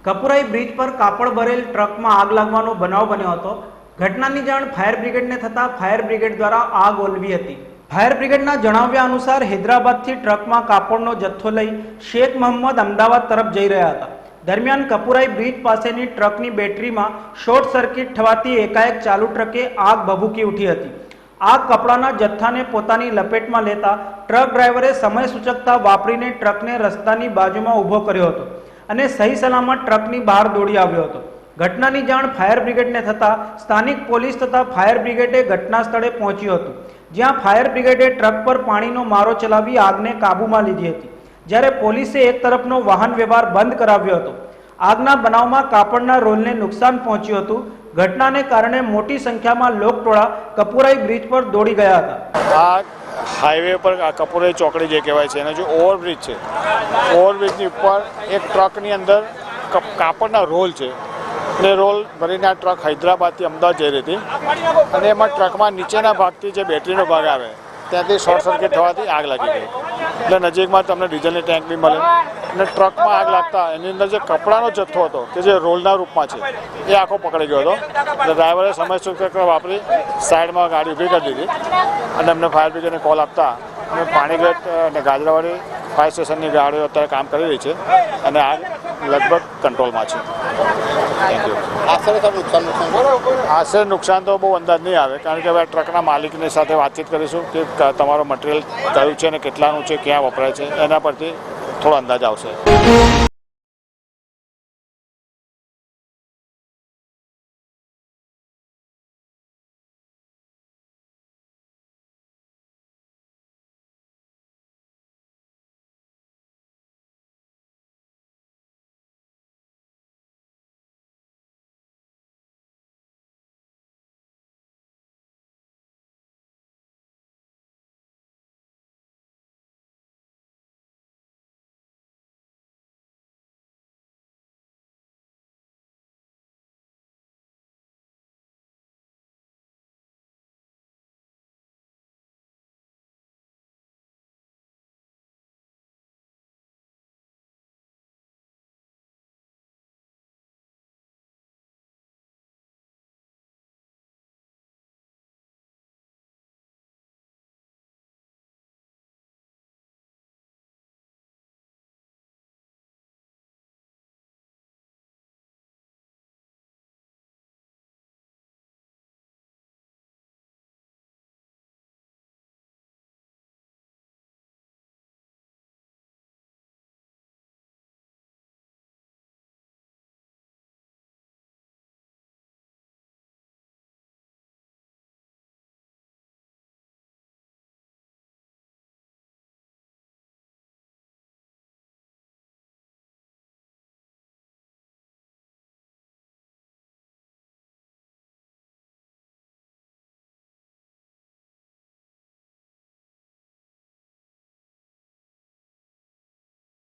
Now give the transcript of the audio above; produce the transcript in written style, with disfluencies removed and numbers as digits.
Kapurai bridge પર કાપડ ભરેલ ટ્રકમાં આગ લાગવાનો બનાવ બન્યો હતો। ઘટનાની જાણ ફાયર બ્રિગેડને થતા ફાયર બ્રિગેડ દ્વારા આગ ઓલવી હતી। ફાયર બ્રિગેડના જણાવ્યા અનુસાર હૈદરાબાદથી ટ્રકમાં કાપડનો જથ્થો લઈ શેખ મોહમ્મદ અમદાવાદ તરફ જઈ રહ્યા હતા। દરમિયાન કપુરાઈ બ્રિજ પાસેની ટ્રકની બેટરીમાં શોર્ટ સર્કિટ થવાથી એકાએક ચાલુ ટ્રકે આગ ભભૂકી ઉઠી હતી। આગ કપડાના જથ્થાને પોતાની લપેટમાં લેતા ટ્રક ડ્રાઈવરે સમય સૂચકતા વાપરીને ટ્રકને રસ્તાની બાજુમાં ઊભો કર્યો હતો અને સહી સલામત ટ્રકની બહાર દોડી આવ્યો હતો। ઘટનાની જાણ ફાયર બ્રિગેડને થતા સ્થાનિક પોલીસ તથા ફાયર બ્રિગેડે ઘટના સ્થળે પહોંચ્યું હતું, જ્યાં ફાયર બ્રિગેડે ટ્રક પર પાણીનો મારો ચલાવી આગને કાબૂમાં લીધી હતી, જ્યારે પોલીસે એક તરફનો વાહન વ્યવહાર બંધ કરાવ્યો હતો। આગના બનાવમાં કાપડના રોલને નુકસાન પહોંચ્યું હતું। ઘટનાને કારણે મોટી સંખ્યામાં લોકટોળા કપુરાઈ બ્રિજ પર દોડી ગયા હતા। હાઈવે પર કપુરાઈ ચોકડી જે કહેવાય છે, એનો જે ઓવરબ્રિજ છે, ઓવરબ્રિજની ઉપર એક ટ્રકની અંદર કાપડના રોલ છે, એટલે રોલ ભરીને આ ટ્રક હૈદરાબાદથી અમદાવાદ જઈ રહી હતી અને એમાં ટ્રકમાં નીચેના ભાગથી જે બેટરીનો ભાગ આવે ત્યાંથી શોર્ટ સર્કિટ થવાથી આગ લાગી ગઈ। એટલે નજીકમાં તમને ડીઝલની ટેન્ક બી મળે અને ટ્રકમાં આગ લાગતા એની અંદર જે કપડાનો જથ્થો હતો કે જે રોલના રૂપમાં છે એ આખો પકડી ગયો હતો। એટલે ડ્રાઈવરે સમય સૂચકતા વાપરી સાઈડમાં ગાડી ઊભી કરી દીધી અને અમને ફાયર બ્રિગેડને કોલ આપતા અમે પાણીગેટ અને ગાજરાવાડી ફાયર સ્ટેશનની ગાડીઓ અત્યારે કામ કરી રહી છે અને આગ લગભગ કંટ્રોલમાં છે। Thank you. આશરે નુકસાન તો બહુ અંદાજ નહીં આવે, કારણ કે હવે ટ્રકના માલિકની સાથે વાતચીત કરીશું કે તમારો મટીરિયલ કયું છે અને કેટલાનું છે, ક્યાં વપરાય છે, એના પરથી થોડો અંદાજ આવશે।